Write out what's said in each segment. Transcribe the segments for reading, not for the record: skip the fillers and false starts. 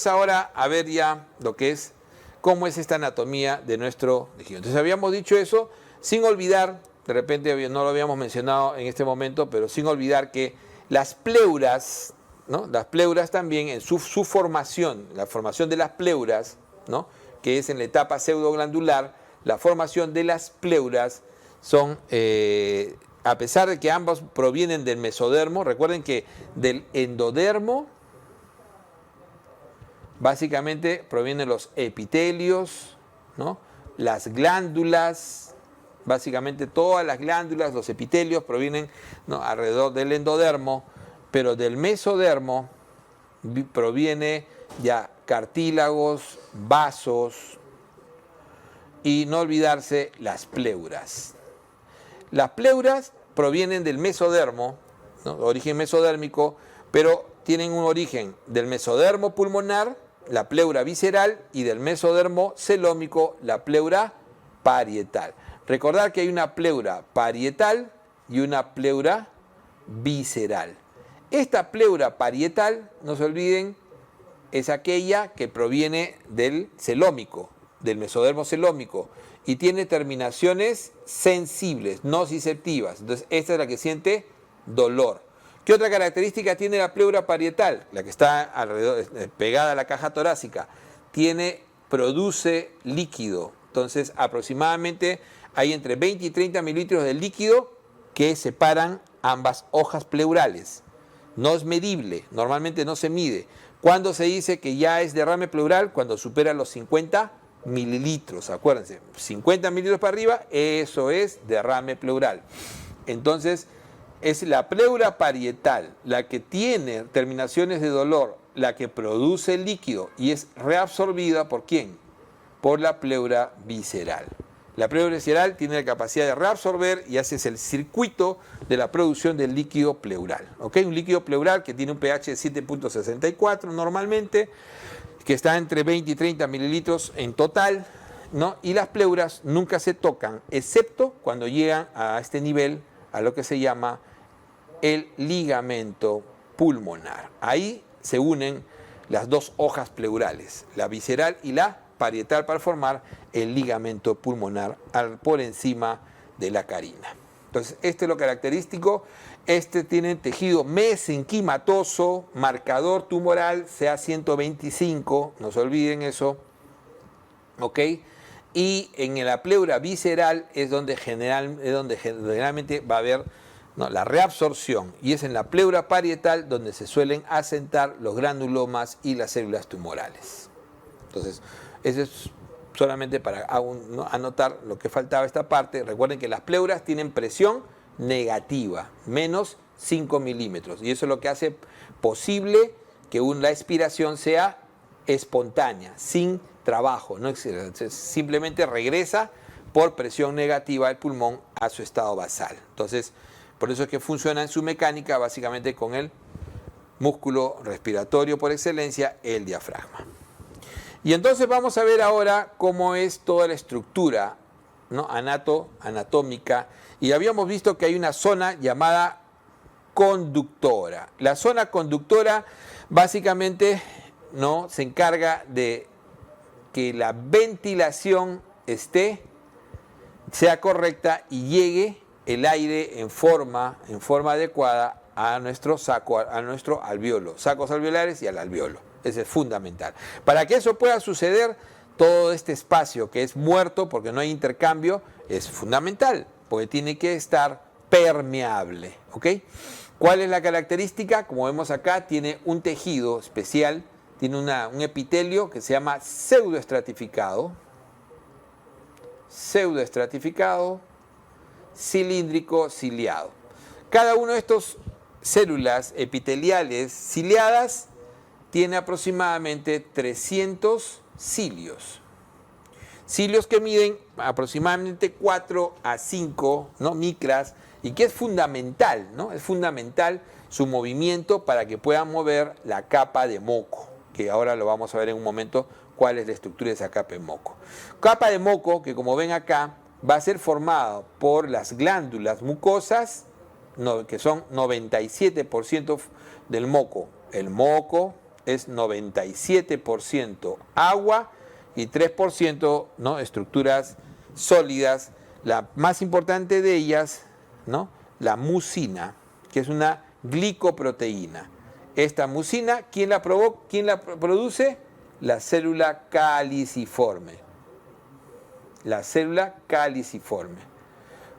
entonces ahora a ver ya lo que es, cómo es esta anatomía de nuestro tejido. Entonces habíamos dicho eso, sin olvidar, de repente no lo habíamos mencionado en este momento, pero sin olvidar que las pleuras, ¿no? Las pleuras también en su formación, la formación de las pleuras, ¿no? Que es en la etapa pseudoglandular, la formación de las pleuras son, a pesar de que ambos provienen del mesodermo, recuerden que del endodermo básicamente provienen los epitelios, ¿no? Las glándulas, básicamente todas las glándulas, los epitelios provienen, ¿no? Alrededor del endodermo, pero del mesodermo proviene ya cartílagos, vasos y no olvidarse las pleuras. Las pleuras provienen del mesodermo, ¿no? Origen mesodérmico, pero tienen un origen del mesodermo pulmonar, la pleura visceral, y del mesodermo celómico, la pleura parietal. Recordar que hay una pleura parietal y una pleura visceral. Esta pleura parietal, no se olviden, es aquella que proviene del celómico, del mesodermo celómico, y tiene terminaciones sensibles, nociceptivas. Entonces, esta es la que siente dolor. ¿Qué otra característica tiene la pleura parietal? La que está alrededor, pegada a la caja torácica. Produce líquido. Entonces, aproximadamente hay entre 20 y 30 mililitros de líquido que separan ambas hojas pleurales. No es medible, normalmente no se mide. ¿Cuándo se dice que ya es derrame pleural? Cuando supera los 50 mililitros, acuérdense, 50 mililitros para arriba, eso es derrame pleural. Entonces, es la pleura parietal la que tiene terminaciones de dolor, la que produce líquido y es reabsorbida ¿por quién? Por la pleura visceral. La pleura visceral tiene la capacidad de reabsorber y hace el circuito de la producción del líquido pleural. ¿Ok? Un líquido pleural que tiene un pH de 7.64 normalmente, que está entre 20 y 30 mililitros en total, ¿no? Y las pleuras nunca se tocan, excepto cuando llegan a este nivel, a lo que se llama el ligamento pulmonar. Ahí se unen las dos hojas pleurales, la visceral y la parietal, para formar el ligamento pulmonar por encima de la carina. Entonces, este es lo característico. Este tiene tejido mesenquimatoso, marcador tumoral, CA125, no se olviden eso, ¿ok? Y en la pleura visceral es donde generalmente va a haber, ¿no?, la reabsorción, y es en la pleura parietal donde se suelen asentar los granulomas y las células tumorales. Entonces, eso es solamente para ¿no?, anotar lo que faltaba esta parte. Recuerden que las pleuras tienen presión negativa, menos 5 milímetros, y eso es lo que hace posible que la expiración sea espontánea, sin trabajo, ¿no? Simplemente regresa por presión negativa el pulmón a su estado basal. Entonces, por eso es que funciona en su mecánica básicamente con el músculo respiratorio por excelencia, el diafragma. Y entonces vamos a ver ahora cómo es toda la estructura, ¿no?, anatómica. Y habíamos visto que hay una zona llamada conductora. La zona conductora básicamente, ¿no?, se encarga de que la ventilación sea correcta y llegue el aire en forma adecuada a nuestro saco, a nuestro alveolo, sacos alveolares y al alveolo. Eso es fundamental. Para que eso pueda suceder, todo este espacio que es muerto porque no hay intercambio es fundamental, porque tiene que estar permeable, ¿ok? ¿Cuál es la característica? Como vemos acá, tiene un tejido especial, tiene un epitelio que se llama pseudoestratificado, cilíndrico, ciliado. Cada uno de estos células epiteliales ciliadas tiene aproximadamente 300 cilios. Cilios que miden aproximadamente 4 a 5, ¿no?, micras, y que es fundamental, ¿no? Es fundamental su movimiento para que puedan mover la capa de moco, que ahora lo vamos a ver en un momento cuál es la estructura de esa capa de moco. Capa de moco que, como ven acá, va a ser formada por las glándulas mucosas, que son 97% del moco. El moco, es 97% agua y 3%, ¿no?, estructuras sólidas. La más importante de ellas, ¿no?, la mucina, que es una glicoproteína. Esta mucina, ¿quién la produce? La célula caliciforme. La célula caliciforme.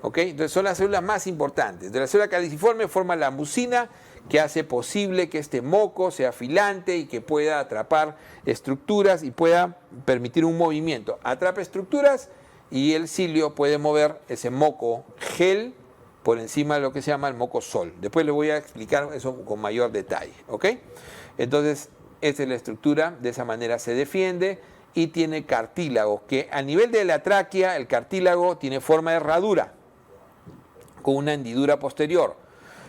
¿Ok? Entonces son las células más importantes. De la célula caliciforme forma la mucina, que hace posible que este moco sea filante y que pueda atrapar estructuras y pueda permitir un movimiento. Atrapa estructuras y el cilio puede mover ese moco gel por encima de lo que se llama el moco sol. Después les voy a explicar eso con mayor detalle. ¿Ok? Entonces, esta es la estructura, de esa manera se defiende y tiene cartílago, que a nivel de la tráquea, el cartílago tiene forma de herradura, con una hendidura posterior,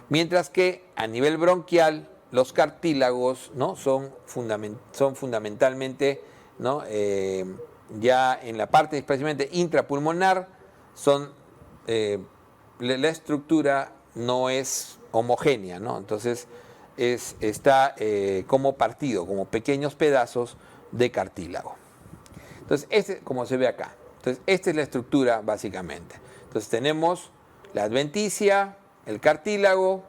mientras que a nivel bronquial los cartílagos, ¿no?, son fundamentalmente, ¿no?, ya en la parte especialmente intrapulmonar, la estructura no es homogénea, ¿no? Entonces está como partido, como pequeños pedazos de cartílago. Entonces, como se ve acá. Entonces, esta es la estructura básicamente. Entonces tenemos la adventicia, el cartílago,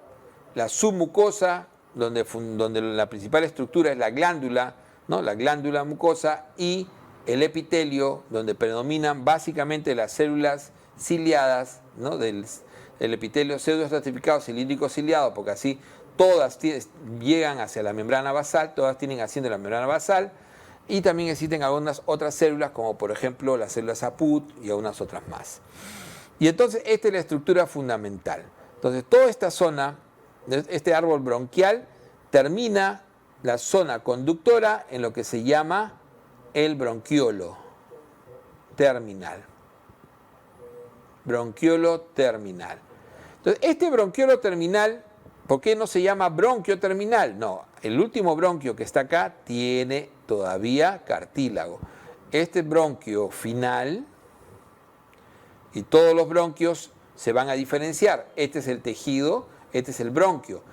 la submucosa, donde la principal estructura es la glándula, ¿no?, la glándula mucosa, y el epitelio, donde predominan básicamente las células ciliadas, ¿no?, del epitelio pseudoestratificado cilíndrico ciliado, porque así todas llegan hacia la membrana basal, todas tienen asiento en la membrana basal, y también existen algunas otras células, como por ejemplo las células Aput y algunas otras más. Y entonces esta es la estructura fundamental. Entonces toda esta zona, este árbol bronquial, termina la zona conductora en lo que se llama el bronquiolo terminal. Bronquiolo terminal. Entonces, este bronquiolo terminal, ¿por qué no se llama bronquio terminal? No, el último bronquio que está acá tiene todavía cartílago. Este bronquio final, y todos los bronquios se van a diferenciar. Este es el tejido, este es el bronquio.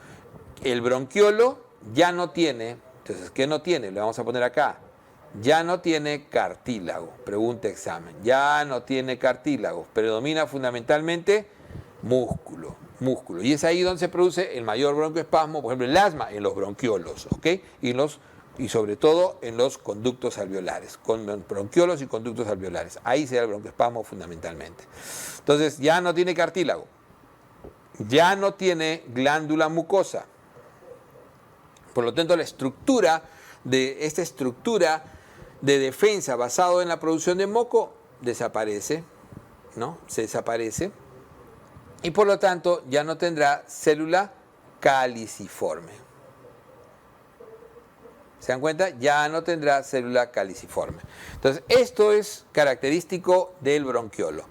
El bronquiolo ya no tiene, entonces, ¿qué no tiene? Le vamos a poner acá. Ya no tiene cartílago. Pregunta examen. Ya no tiene cartílago. Predomina fundamentalmente músculo. Y es ahí donde se produce el mayor broncoespasmo, por ejemplo, el asma, en los bronquiolos, ¿ok? Y sobre todo en los conductos alveolares, con bronquiolos y conductos alveolares. Ahí se da el broncoespasmo fundamentalmente. Entonces, ya no tiene cartílago. Ya no tiene glándula mucosa. Por lo tanto, esta estructura de defensa basado en la producción de moco desaparece, ¿no? Se desaparece. Y por lo tanto, ya no tendrá célula caliciforme. ¿Se dan cuenta? Ya no tendrá célula caliciforme. Entonces, esto es característico del bronquiolo.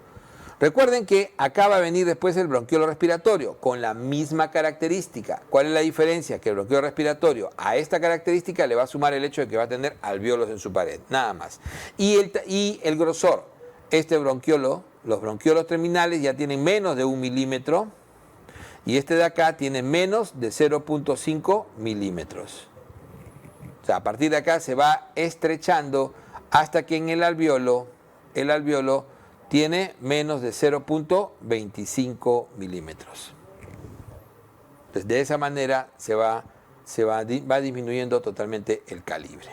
Recuerden que acá va a venir después el bronquiolo respiratorio, con la misma característica. ¿Cuál es la diferencia? Que el bronquiolo respiratorio a esta característica le va a sumar el hecho de que va a tener alvéolos en su pared, nada más. Y el grosor. Este bronquiolo, los bronquiolos terminales ya tienen menos de 1 milímetro, y este de acá tiene menos de 0.5 milímetros. O sea, a partir de acá se va estrechando hasta que en el alvéolo tiene menos de 0.25 milímetros. Entonces, de esa manera va disminuyendo totalmente el calibre.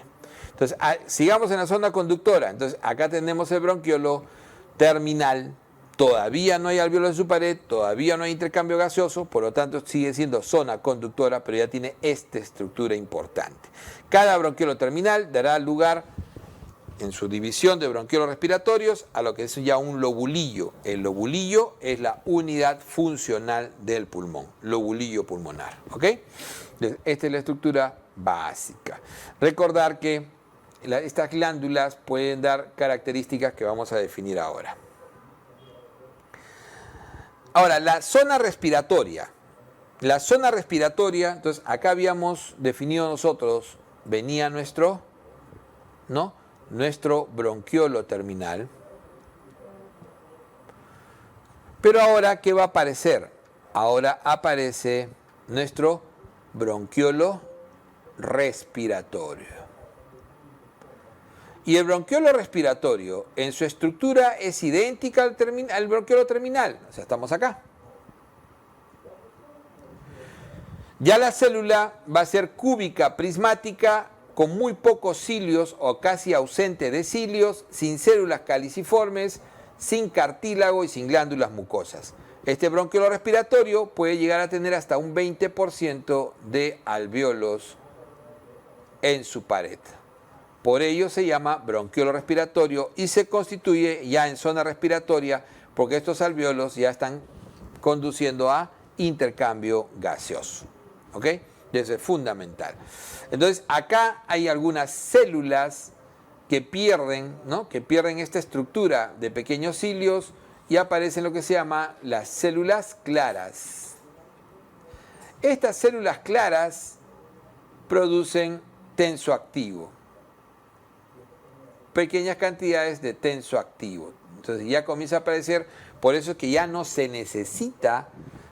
Entonces, sigamos en la zona conductora. Entonces, acá tenemos el bronquiolo terminal. Todavía no hay alvéolos en su pared, todavía no hay intercambio gaseoso, por lo tanto sigue siendo zona conductora, pero ya tiene esta estructura importante. Cada bronquiolo terminal dará lugar, en su división de bronquiolos respiratorios, a lo que es ya un lobulillo. El lobulillo es la unidad funcional del pulmón, lobulillo pulmonar. ¿Ok? Esta es la estructura básica. Recordar que estas glándulas pueden dar características que vamos a definir ahora. Ahora, la zona respiratoria. La zona respiratoria, entonces acá habíamos definido nosotros, venía nuestro bronquiolo terminal. Pero ahora, ¿qué va a aparecer? Ahora aparece nuestro bronquiolo respiratorio. Y el bronquiolo respiratorio en su estructura es idéntica al bronquiolo terminal. O sea, estamos acá. Ya la célula va a ser cúbica, prismática, con muy pocos cilios o casi ausente de cilios, sin células caliciformes, sin cartílago y sin glándulas mucosas. Este bronquiolo respiratorio puede llegar a tener hasta un 20% de alvéolos en su pared. Por ello se llama bronquiolo respiratorio y se constituye ya en zona respiratoria porque estos alvéolos ya están conduciendo a intercambio gaseoso. ¿Ok? Eso es fundamental. Entonces, acá hay algunas células que pierden, ¿no? Que pierden esta estructura de pequeños cilios y aparecen lo que se llama las células claras. Estas células claras producen tensoactivo, pequeñas cantidades de tensoactivo. Entonces ya comienza a aparecer, por eso es que ya no se necesita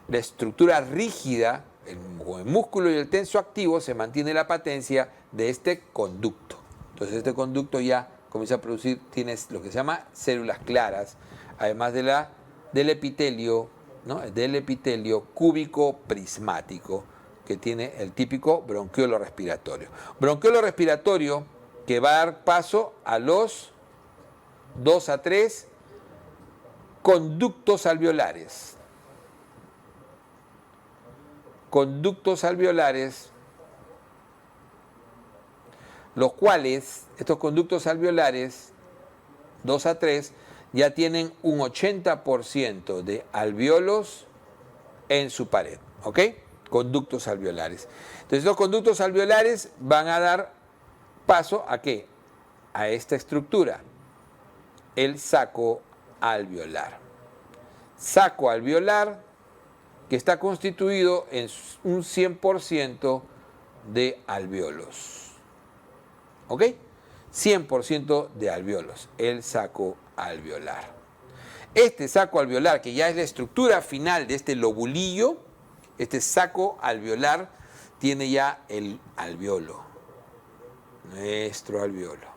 la estructura rígida, el músculo y el tensoactivo, se mantiene la patencia de este conducto. Entonces este conducto ya comienza a producir, tienes lo que se llama células claras, además del epitelio, ¿no? Del epitelio cúbico prismático, que tiene el típico bronquiolo respiratorio. Bronquiolo respiratorio que va a dar paso a los 2 a 3 conductos alveolares. Conductos alveolares, los cuales, estos conductos alveolares, 2 a 3, ya tienen un 80% de alvéolos en su pared, ¿ok? Conductos alveolares. Entonces los conductos alveolares van a dar paso ¿a qué? A esta estructura, el saco alveolar. Saco alveolar que está constituido en un 100% de alvéolos. ¿Ok? 100% de alvéolos, el saco alveolar. Este saco alveolar, que ya es la estructura final de este lobulillo, este saco alveolar tiene ya el alvéolo, nuestro alvéolo.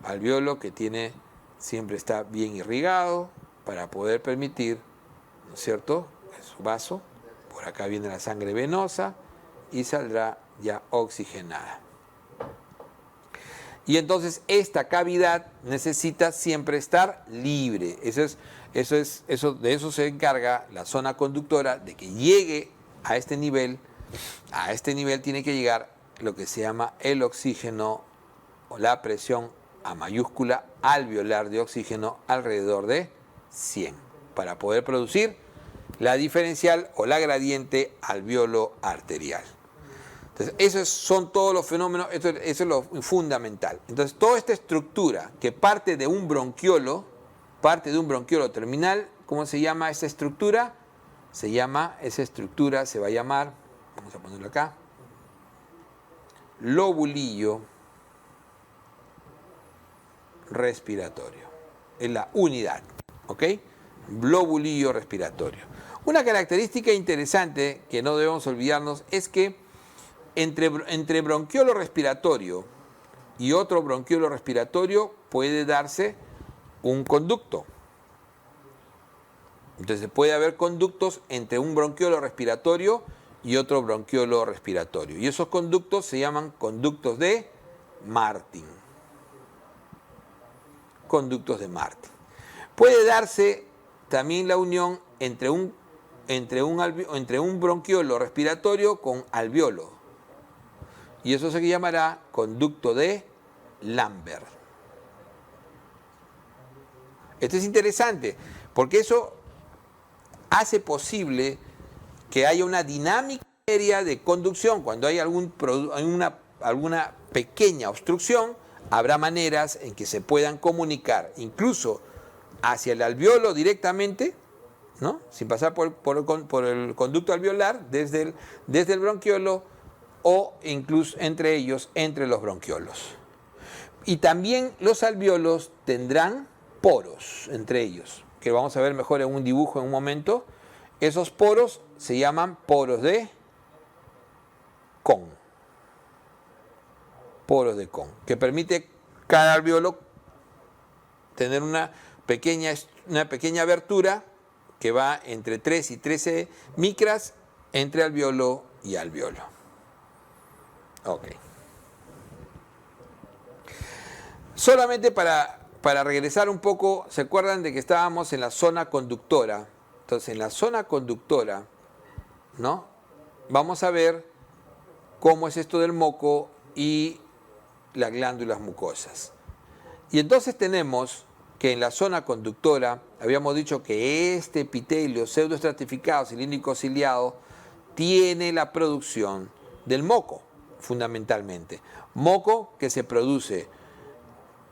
Alvéolo que tiene, siempre está bien irrigado para poder permitir, ¿no es cierto?, en su vaso, por acá viene la sangre venosa y saldrá ya oxigenada. Y entonces esta cavidad necesita siempre estar libre. De eso se encarga la zona conductora, de que llegue a este nivel. A este nivel tiene que llegar lo que se llama el oxígeno o la presión a mayúscula alveolar de oxígeno alrededor de 100 para poder producir la diferencial o la gradiente alvéolo arterial. Entonces, esos son todos los fenómenos, eso es lo fundamental. Entonces, toda esta estructura que parte de un bronquiolo terminal, ¿cómo se llama esa estructura? Se va a llamar, vamos a ponerlo acá, lobulillo respiratorio. Es la unidad, ¿ok? Lobulillo respiratorio. Una característica interesante que no debemos olvidarnos es que entre bronquiolo respiratorio y otro bronquiolo respiratorio puede darse un conducto. Entonces puede haber conductos entre un bronquiolo respiratorio y otro bronquiolo respiratorio. Y esos conductos se llaman conductos de Martin. Conductos de Martin. Puede darse también la unión entre un bronquiolo respiratorio con alvéolo. Y eso se llamará conducto de Lambert. Esto es interesante, porque eso hace posible que haya una dinámica aérea de conducción. Cuando hay alguna pequeña obstrucción, habrá maneras en que se puedan comunicar, incluso hacia el alvéolo directamente, ¿no?, sin pasar por el conducto alveolar, desde el bronquiolo, o incluso entre ellos, entre los bronquiolos. Y también los alvéolos tendrán poros entre ellos, que vamos a ver mejor en un dibujo en un momento. Esos poros se llaman poros de Kohn. poros de Kohn, que permite cada alveolo tener una pequeña abertura que va entre 3 y 13 micras entre alveolo y alveolo. Ok. Solamente para regresar un poco, ¿se acuerdan de que estábamos en la zona conductora? Entonces, en la zona conductora, ¿no? Vamos a ver cómo es esto del moco y las glándulas mucosas. Y entonces tenemos que en la zona conductora, habíamos dicho que este epitelio pseudoestratificado cilíndrico ciliado tiene la producción del moco, fundamentalmente. Moco que se produce,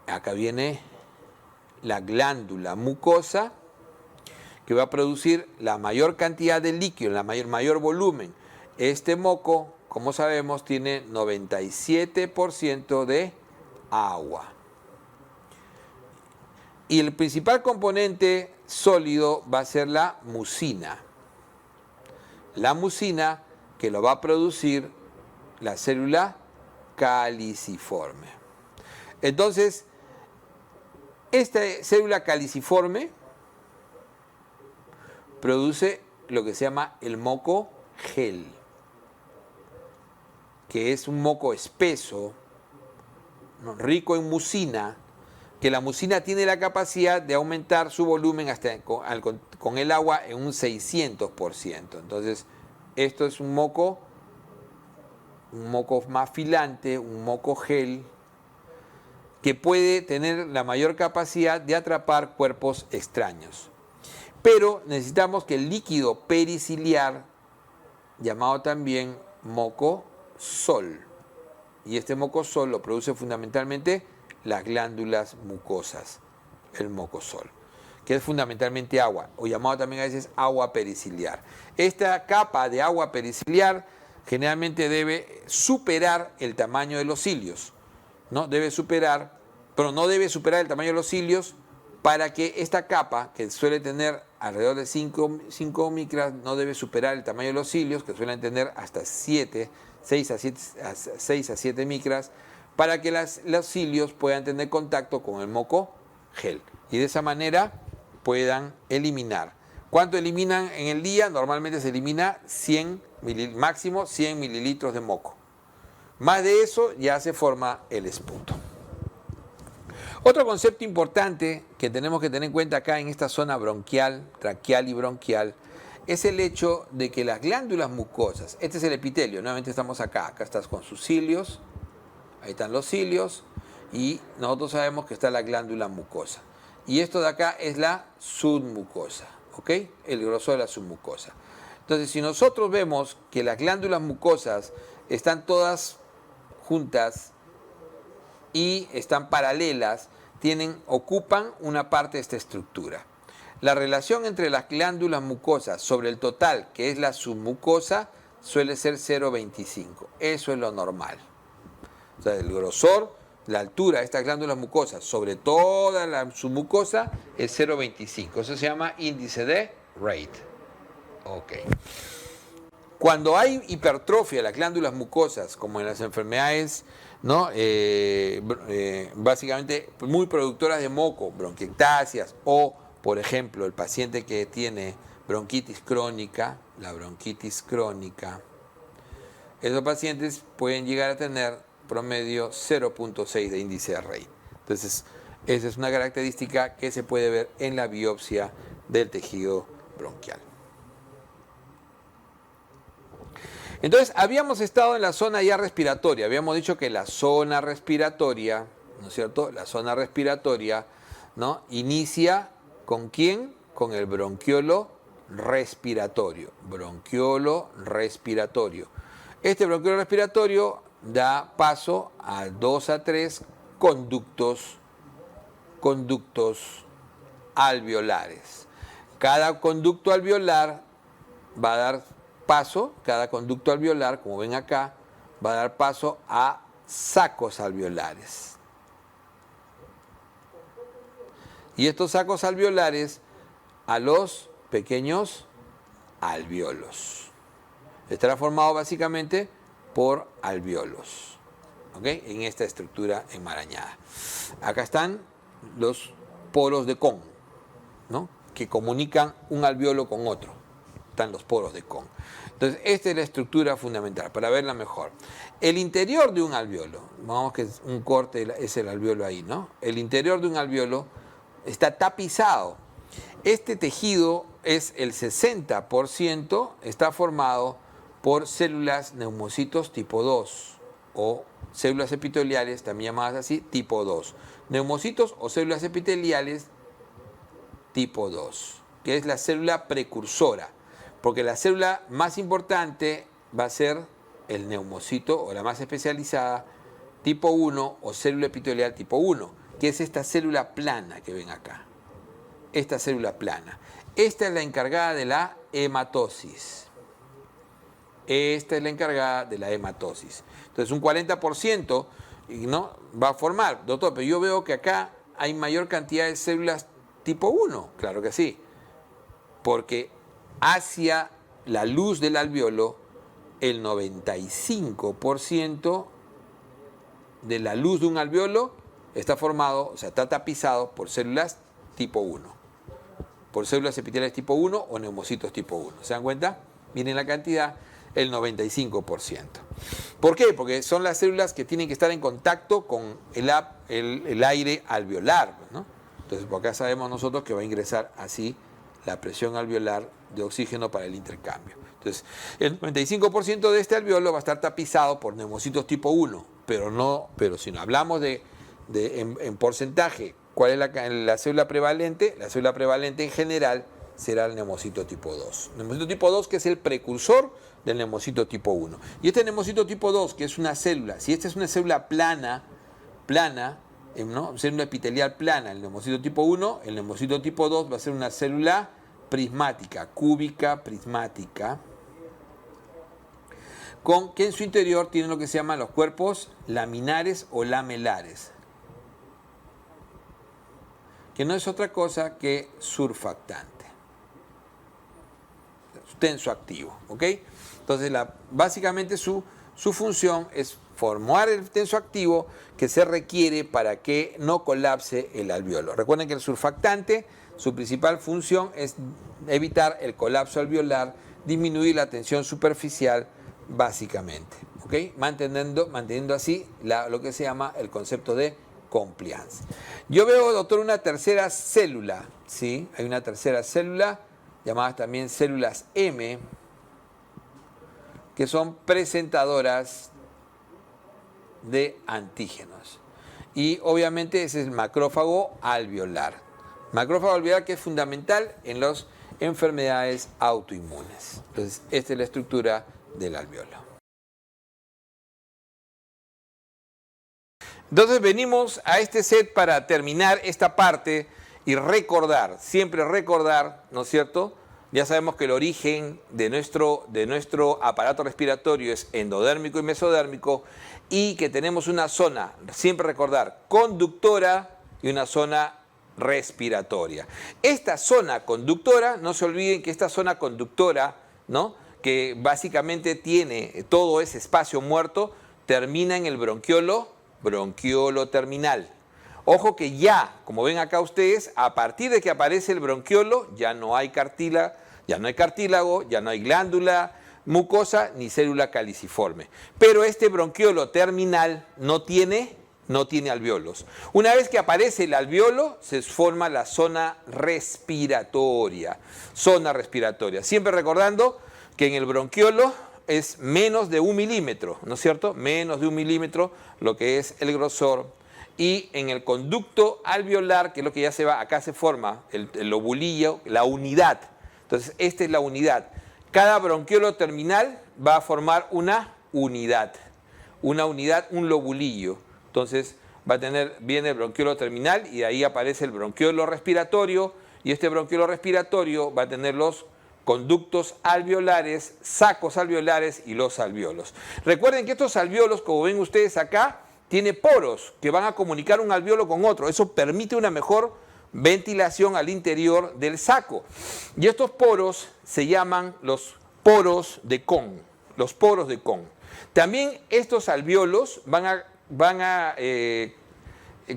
acá viene la glándula mucosa, que va a producir la mayor cantidad de líquido, la mayor volumen. Este moco, como sabemos, tiene 97% de agua. Y el principal componente sólido va a ser la mucina. La mucina que lo va a producir la célula caliciforme. Entonces, esta célula caliciforme produce lo que se llama el moco gel, que es un moco espeso, rico en mucina, que la mucina tiene la capacidad de aumentar su volumen hasta con el agua en un 600%. Entonces, esto es un moco más filante, un moco gel, que puede tener la mayor capacidad de atrapar cuerpos extraños. Pero necesitamos que el líquido periciliar, llamado también moco sol, y este moco sol lo produce fundamentalmente las glándulas mucosas, el mocosol, que es fundamentalmente agua, o llamado también a veces agua periciliar. Esta capa de agua periciliar generalmente debe superar el tamaño de los cilios, ¿no? Debe superar, pero no debe superar el tamaño de los cilios para que esta capa, que suele tener alrededor de 5 micras, no debe superar el tamaño de los cilios, que suelen tener hasta 6 a 7 micras, para que los cilios puedan tener contacto con el moco gel y de esa manera puedan eliminar. ¿Cuánto eliminan en el día? Normalmente se elimina máximo 100 mililitros de moco. Más de eso ya se forma el esputo. Otro concepto importante que tenemos que tener en cuenta acá en esta zona bronquial, traqueal y bronquial, es el hecho de que las glándulas mucosas, este es el epitelio, nuevamente estamos acá estás con sus cilios, ahí están los cilios, y nosotros sabemos que está la glándula mucosa. Y esto de acá es la submucosa, ¿ok? El grosor de la submucosa. Entonces, si nosotros vemos que las glándulas mucosas están todas juntas y están paralelas, ocupan una parte de esta estructura. La relación entre las glándulas mucosas sobre el total, que es la submucosa, suele ser 0,25. Eso es lo normal. O sea, el grosor, la altura de estas glándulas mucosas sobre toda la submucosa es 0,25. Eso se llama índice de Reid. Ok. Cuando hay hipertrofia de las glándulas mucosas, como en las enfermedades, ¿no? Básicamente muy productoras de moco, bronquiectasias, o, por ejemplo, el paciente que tiene bronquitis crónica, la bronquitis crónica, esos pacientes pueden llegar a tener promedio 0,6 de índice de Reid. Entonces, esa es una característica que se puede ver en la biopsia del tejido bronquial. Entonces, habíamos estado en la zona ya respiratoria. Habíamos dicho que la zona respiratoria, ¿no es cierto? La zona respiratoria, ¿no? Inicia ¿con quién? Con el bronquiolo respiratorio. Bronquiolo respiratorio. Este bronquiolo respiratorio da paso a 2 a 3 conductos alveolares. Cada conducto alveolar va a dar paso, cada conducto alveolar, como ven acá, va a dar paso a sacos alveolares. Y estos sacos alveolares a los pequeños alveolos. Estará formado básicamente por alveolos. ¿ok? En esta estructura enmarañada. Acá están los poros de Kohn, ¿no? Que comunican un alveolo con otro. Están los poros de Kohn. Entonces, esta es la estructura fundamental, para verla mejor. El interior de un alveolo, vamos que es un corte, es el alveolo ahí, ¿no? El interior de un alveolo está tapizado. Este tejido es el 60%, está formado por células neumocitos tipo 2 o células epiteliales, también llamadas así, tipo 2. Neumocitos o células epiteliales tipo 2, que es la célula precursora, porque la célula más importante va a ser el neumocito o la más especializada tipo 1 o célula epitelial tipo 1, que es esta célula plana que ven acá. Esta célula plana. Esta es la encargada de la hematosis. Esta es la encargada de la hematosis. Entonces un 40%, ¿no?, va a formar. Doctor, pero yo veo que acá hay mayor cantidad de células tipo 1. Claro que sí. Porque hacia la luz del alveolo, el 95% de la luz de un alveolo está formado, o sea, está tapizado por células tipo 1. Por células epiteliales tipo 1 o neumocitos tipo 1. ¿Se dan cuenta? Miren la cantidad, el 95%. ¿Por qué? Porque son las células que tienen que estar en contacto con el aire alveolar, ¿no? Entonces, por acá sabemos nosotros que va a ingresar así la presión alveolar de oxígeno para el intercambio. Entonces, el 95% de este alveolo va a estar tapizado por neumocitos tipo 1, pero si no hablamos en porcentaje, ¿cuál es la célula prevalente? La célula prevalente en general será el neumocito tipo 2. El neumocito tipo 2, que es el precursor del neumocito tipo 1. Y este neumocito tipo 2, que es una célula, si esta es una célula plana, ¿no?, célula epitelial plana, el neumocito tipo 1, el neumocito tipo 2 va a ser una célula prismática, cúbica prismática, que en su interior tiene lo que se llaman los cuerpos laminares o lamelares, que no es otra cosa que surfactante, tensoactivo, ¿ok? Entonces, básicamente su función es formar el tensoactivo que se requiere para que no colapse el alveolo. Recuerden que el surfactante, su principal función es evitar el colapso alveolar, disminuir la tensión superficial, básicamente, ¿ok? Manteniendo así lo que se llama el concepto de compliance. Yo veo, doctor, una tercera célula, ¿sí? Hay una tercera célula, llamadas también células M, que son presentadoras de antígenos. Y obviamente ese es el macrófago alveolar. Macrófago alveolar que es fundamental en las enfermedades autoinmunes. Entonces, esta es la estructura del alveolo. Entonces venimos a este set para terminar esta parte y recordar, siempre recordar, ¿no es cierto? Ya sabemos que el origen de nuestro aparato respiratorio es endodérmico y mesodérmico y que tenemos una zona, siempre recordar, conductora y una zona respiratoria. Esta zona conductora, no se olviden que esta zona conductora, ¿no?, que básicamente tiene todo ese espacio muerto, termina en el bronquiolo terminal. Ojo que ya, como ven acá ustedes, a partir de que aparece el bronquiolo, ya no hay cartílago, ya no hay glándula mucosa ni célula caliciforme. Pero este bronquiolo terminal no tiene alveolos. Una vez que aparece el alveolo, se forma la zona respiratoria. Siempre recordando que en el bronquiolo es menos de 1 milímetro, ¿no es cierto? Menos de 1 milímetro, lo que es el grosor. Y en el conducto alveolar, que es lo que ya se va, acá se forma el lobulillo, la unidad. Entonces, esta es la unidad. Cada bronquiolo terminal va a formar una unidad, un lobulillo. Entonces, viene el bronquiolo terminal y de ahí aparece el bronquiolo respiratorio. Y este bronquiolo respiratorio va a tener los conductos alveolares, sacos alveolares y los alveolos. Recuerden que estos alveolos, como ven ustedes acá, tiene poros que van a comunicar un alveolo con otro. Eso permite una mejor ventilación al interior del saco. Y estos poros se llaman los poros de Kohn. También estos alveolos van a van a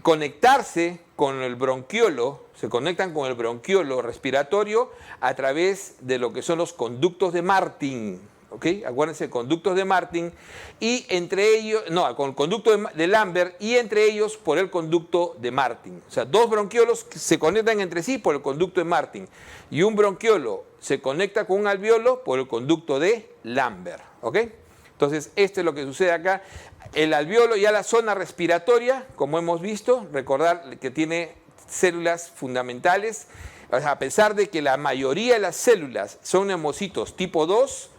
conectarse con el bronquiolo, se conectan con el bronquiolo respiratorio a través de lo que son los conductos de Martin. ¿Ok? Acuérdense, conductos de Martin y entre ellos, no, con el conducto de Lambert y entre ellos por el conducto de Martin. O sea, dos bronquiolos se conectan entre sí por el conducto de Martin y un bronquiolo se conecta con un alveolo por el conducto de Lambert. ¿Ok? Entonces, esto es lo que sucede acá. El alveolo, ya la zona respiratoria, como hemos visto, recordar que tiene células fundamentales. O sea, a pesar de que la mayoría de las células son neumocitos tipo 2,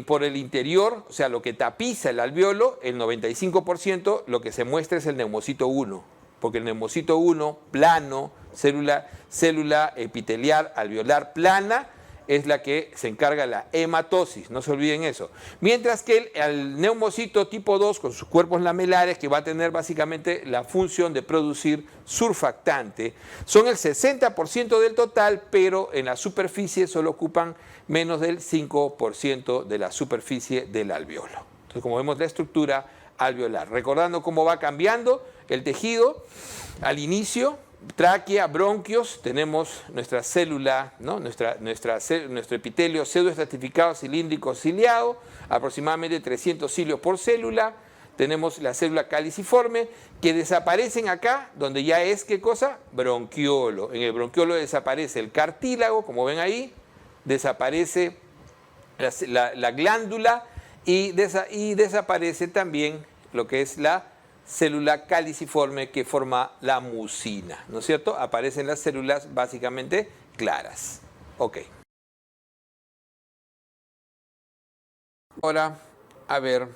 por el interior, o sea, lo que tapiza el alveolo, el 95%, lo que se muestra es el neumocito 1, porque el neumocito 1, plano, célula epitelial alveolar plana, es la que se encarga de la hematosis, no se olviden eso. Mientras que el neumocito tipo 2, con sus cuerpos lamelares, que va a tener básicamente la función de producir surfactante, son el 60% del total, pero en la superficie solo ocupan menos del 5% de la superficie del alveolo. Entonces, como vemos, la estructura alveolar. Recordando cómo va cambiando el tejido, al inicio, tráquea, bronquios, tenemos nuestra célula, ¿no? nuestro epitelio pseudoestratificado cilíndrico ciliado, aproximadamente 300 cilios por célula. Tenemos la célula caliciforme, que desaparecen acá, donde ya es, ¿qué cosa? Bronquiolo. En el bronquiolo desaparece el cartílago, como ven ahí, desaparece la glándula y desaparece también lo que es la célula caliciforme que forma la mucina, ¿no es cierto? Aparecen las células básicamente claras. Ok. Ahora, a ver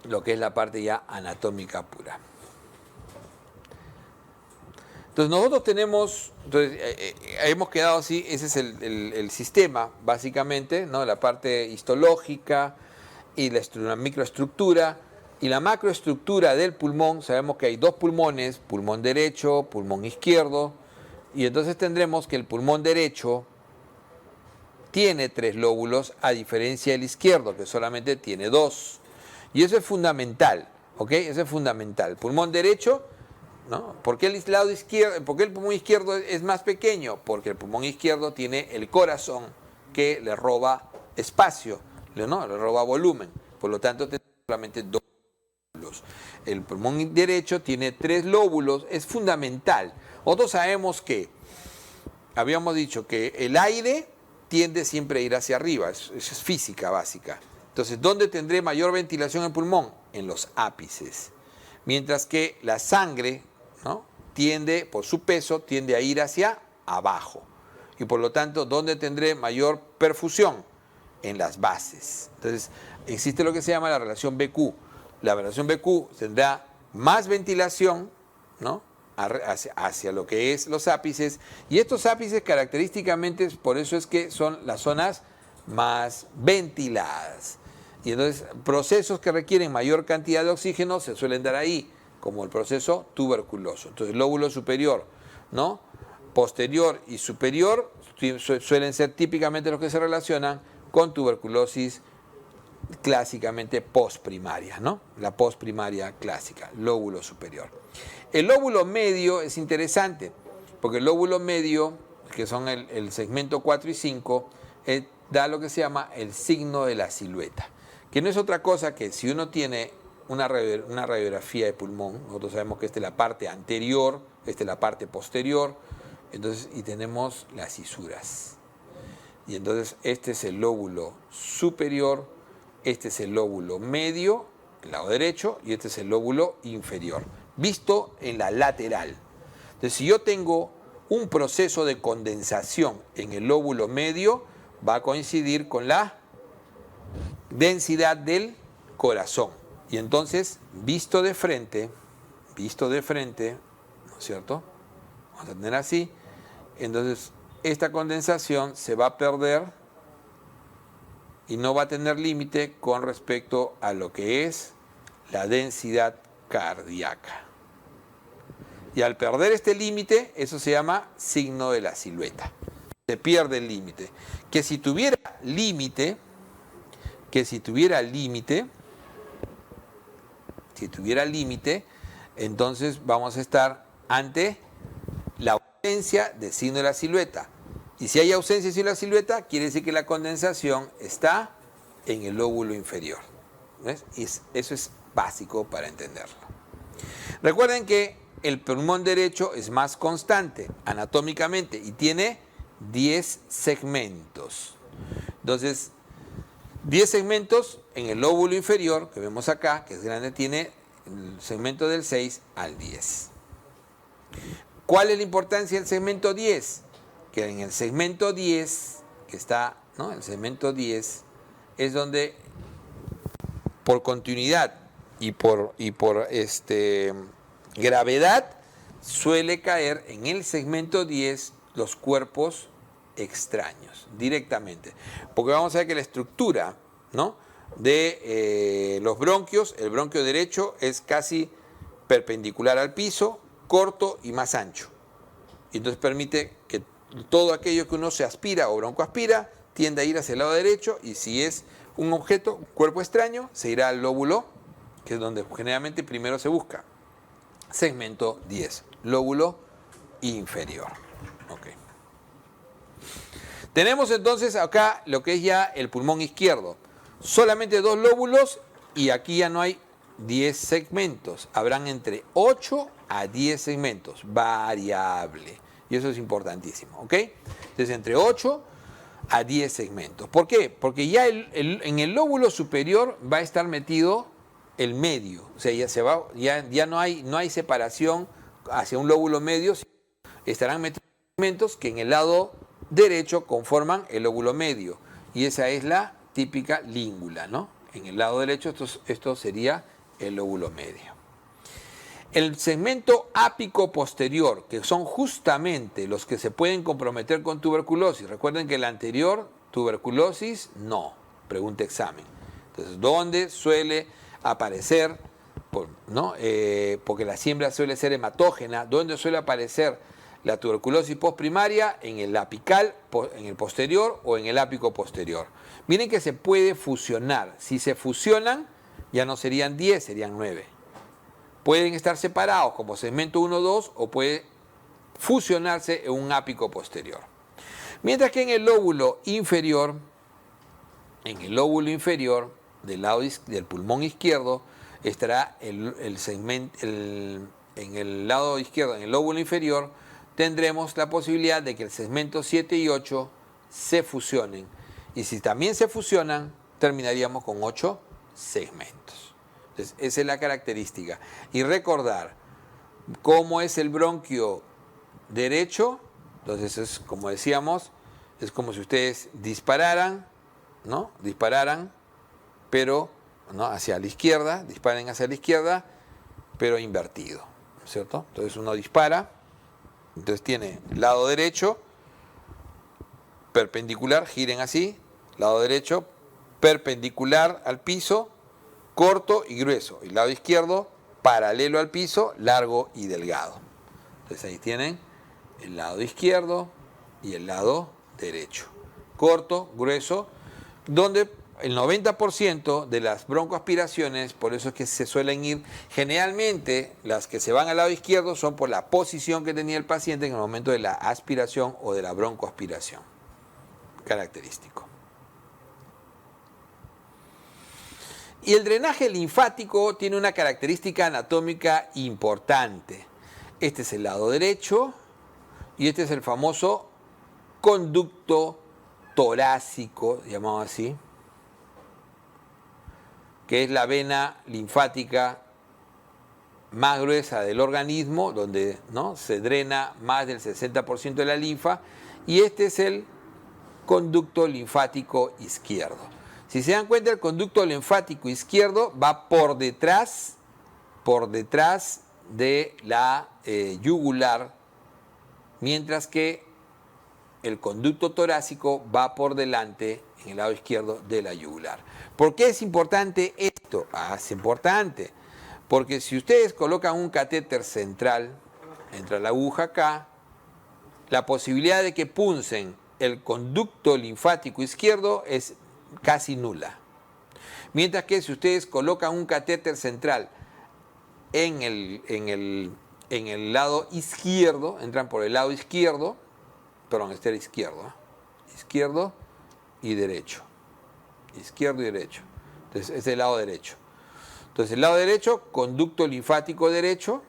lo que es la parte ya anatómica pura. Entonces nosotros tenemos, hemos quedado así, ese es el sistema básicamente, ¿no? La parte histológica y la microestructura. Y la macroestructura del pulmón, sabemos que hay dos pulmones, pulmón derecho, pulmón izquierdo, y entonces tendremos que el pulmón derecho tiene 3 lóbulos, a diferencia del izquierdo, que solamente tiene 2. Y eso es fundamental, ¿ok? Eso es fundamental. Pulmón derecho, ¿no? ¿Por qué el lado izquierdo, por qué el pulmón izquierdo es más pequeño? Porque el pulmón izquierdo tiene el corazón que le roba espacio, ¿no? Le roba volumen. Por lo tanto, tenemos solamente 2. El pulmón derecho tiene 3 lóbulos, es fundamental. Nosotros sabemos que, habíamos dicho que el aire tiende siempre a ir hacia arriba, eso es física básica. Entonces, ¿dónde tendré mayor ventilación en el pulmón? En los ápices. Mientras que la sangre, ¿no? Tiende, por su peso, tiende a ir hacia abajo. Y por lo tanto, ¿dónde tendré mayor perfusión? En las bases. Entonces, existe lo que se llama la relación BQ. La relación BQ tendrá más ventilación, ¿no? hacia lo que es los ápices, y estos ápices característicamente, por eso es que son las zonas más ventiladas. Y entonces procesos que requieren mayor cantidad de oxígeno se suelen dar ahí, como el proceso tuberculoso. Entonces lóbulo superior, ¿no? Posterior y superior suelen ser típicamente los que se relacionan con tuberculosis clásicamente postprimaria, ¿no? La postprimaria clásica, lóbulo superior. El lóbulo medio es interesante, porque el lóbulo medio, que son el segmento 4 y 5, da lo que se llama el signo de la silueta, que no es otra cosa que si uno tiene una radiografía de pulmón, nosotros sabemos que esta es la parte anterior, esta es la parte posterior, entonces, y tenemos las cisuras. Y entonces este es el lóbulo superior, este es el lóbulo medio, el lado derecho, y este es el lóbulo inferior, visto en la lateral. Entonces, si yo tengo un proceso de condensación en el lóbulo medio, va a coincidir con la densidad del corazón. Y entonces, visto de frente, ¿no es cierto? Vamos a tener así. Entonces, esta condensación se va a perder y no va a tener límite con respecto a lo que es la densidad cardíaca. Y al perder este límite, eso se llama signo de la silueta. Se pierde el límite. Que si tuviera límite, si tuviera límite, entonces vamos a estar ante la ausencia del signo de la silueta. Y si hay ausencia del signo de la silueta, quiere decir que la condensación está en el lóbulo inferior. ¿Ves? Y eso es básico para entenderlo. Recuerden que el pulmón derecho es más constante anatómicamente y tiene 10 segmentos. Entonces, 10 segmentos en el lóbulo inferior, que vemos acá, que es grande, tiene el segmento del 6 al 10. ¿Cuál es la importancia del segmento 10? Que en el segmento 10, que está, ¿no? El segmento 10 es donde por continuidad y por gravedad suele caer en el segmento 10 los cuerpos extraños directamente, porque vamos a ver que la estructura, ¿no?, de los bronquios, el bronquio derecho es casi perpendicular al piso, corto y más ancho, y entonces permite que todo aquello que uno se aspira o broncoaspira tiende a ir hacia el lado derecho, y si es un objeto, un cuerpo extraño, se irá al lóbulo, que es donde generalmente primero se busca. Segmento 10, lóbulo inferior. Okay. Tenemos entonces acá lo que es ya el pulmón izquierdo. Solamente 2 lóbulos y aquí ya no hay 10 segmentos. Habrán entre 8 a 10 segmentos, variable. Y eso es importantísimo, ¿ok? Entonces entre 8 a 10 segmentos. ¿Por qué? Porque ya en el lóbulo superior va a estar metido el medio. O sea, ya no hay separación hacia un lóbulo medio. Estarán metidos segmentos que en el lado derecho conforman el lóbulo medio. Y esa es la típica língula, ¿no? En el lado derecho esto sería el lóbulo medio. El segmento ápico posterior, que son justamente los que se pueden comprometer con tuberculosis. Recuerden que el anterior, tuberculosis, no. Pregunta examen. Entonces, ¿dónde suele aparecer? ¿No? Porque la siembra suele ser hematógena. ¿Dónde suele aparecer la tuberculosis postprimaria? En el apical, en el posterior o en el ápico posterior. Miren que se puede fusionar. Si se fusionan, ya no serían 10, serían 9. Pueden estar separados como segmento 1 o 2 o puede fusionarse en un ápico posterior. Mientras que en el lóbulo inferior del lado del pulmón izquierdo estará en el lado izquierdo, en el lóbulo inferior, tendremos la posibilidad de que el segmento 7 y 8 se fusionen. Y si también se fusionan, terminaríamos con 8 segmentos. Entonces, esa es la característica. Y recordar cómo es el bronquio derecho. Entonces, es como decíamos, es como si ustedes dispararan, ¿no? Dispararan, pero ¿no? Hacia la izquierda, disparen hacia la izquierda, pero invertido, ¿cierto? Entonces uno dispara, entonces tiene lado derecho, perpendicular, giren así, lado derecho, perpendicular al piso, corto y grueso, y lado izquierdo, paralelo al piso, largo y delgado. Entonces ahí tienen el lado izquierdo y el lado derecho. Corto, grueso, donde el 90% de las broncoaspiraciones, por eso es que se suelen ir, generalmente las que se van al lado izquierdo son por la posición que tenía el paciente en el momento de la aspiración o de la broncoaspiración. Característico. Y el drenaje linfático tiene una característica anatómica importante. Este es el lado derecho y este es el famoso conducto torácico, llamado así, que es la vena linfática más gruesa del organismo, donde ¿no? se drena más del 60% de la linfa, y este es el conducto linfático izquierdo. Si se dan cuenta, el conducto linfático izquierdo va por detrás de la yugular, mientras que el conducto torácico va por delante, en el lado izquierdo, de la yugular. ¿Por qué es importante esto? Es importante porque si ustedes colocan un catéter central, entra la aguja acá, la posibilidad de que puncen el conducto linfático izquierdo es casi nula. Mientras que si ustedes colocan un catéter central en el lado izquierdo, entran por el lado izquierdo, perdón, este era izquierdo, ¿eh? Izquierdo y derecho. Izquierdo y derecho. Entonces, es el lado derecho. Entonces, el lado derecho, conducto linfático derecho.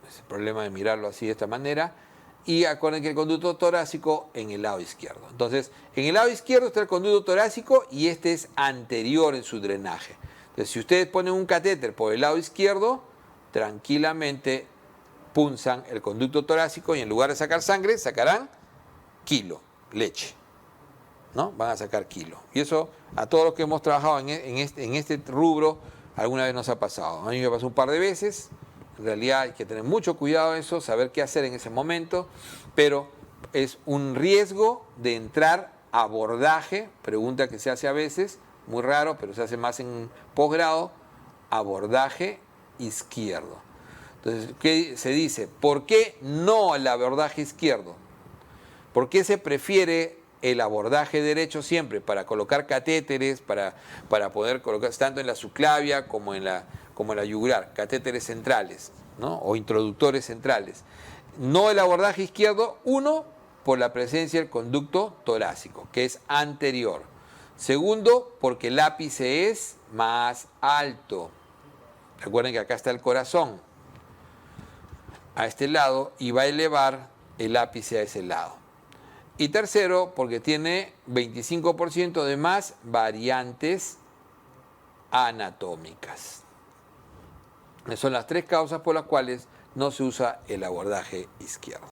Es el problema de mirarlo así de esta manera. Y acuérdense que el conducto torácico en el lado izquierdo. Entonces, en el lado izquierdo está el conducto torácico y este es anterior en su drenaje. Entonces, si ustedes ponen un catéter por el lado izquierdo, tranquilamente punzan el conducto torácico y en lugar de sacar sangre, sacarán kilo, leche, ¿no? Van a sacar kilo. Y eso a todos los que hemos trabajado en este rubro, alguna vez nos ha pasado. A mí me pasó un par de veces. En realidad hay que tener mucho cuidado en eso, saber qué hacer en ese momento, pero es un riesgo de entrar a abordaje, pregunta que se hace a veces, muy raro, pero se hace más en posgrado, abordaje izquierdo. Entonces, ¿qué se dice? ¿Por qué no el abordaje izquierdo? ¿Por qué se prefiere el abordaje derecho siempre? Para colocar catéteres, para poder colocar tanto en la subclavia como en la yugular, catéteres centrales, ¿no? O introductores centrales. No el abordaje izquierdo, uno, por la presencia del conducto torácico, que es anterior. Segundo, porque el ápice es más alto. Recuerden que acá está el corazón a este lado y va a elevar el ápice a ese lado. Y tercero, porque tiene 25% de más variantes anatómicas. Son las tres causas por las cuales no se usa el abordaje izquierdo.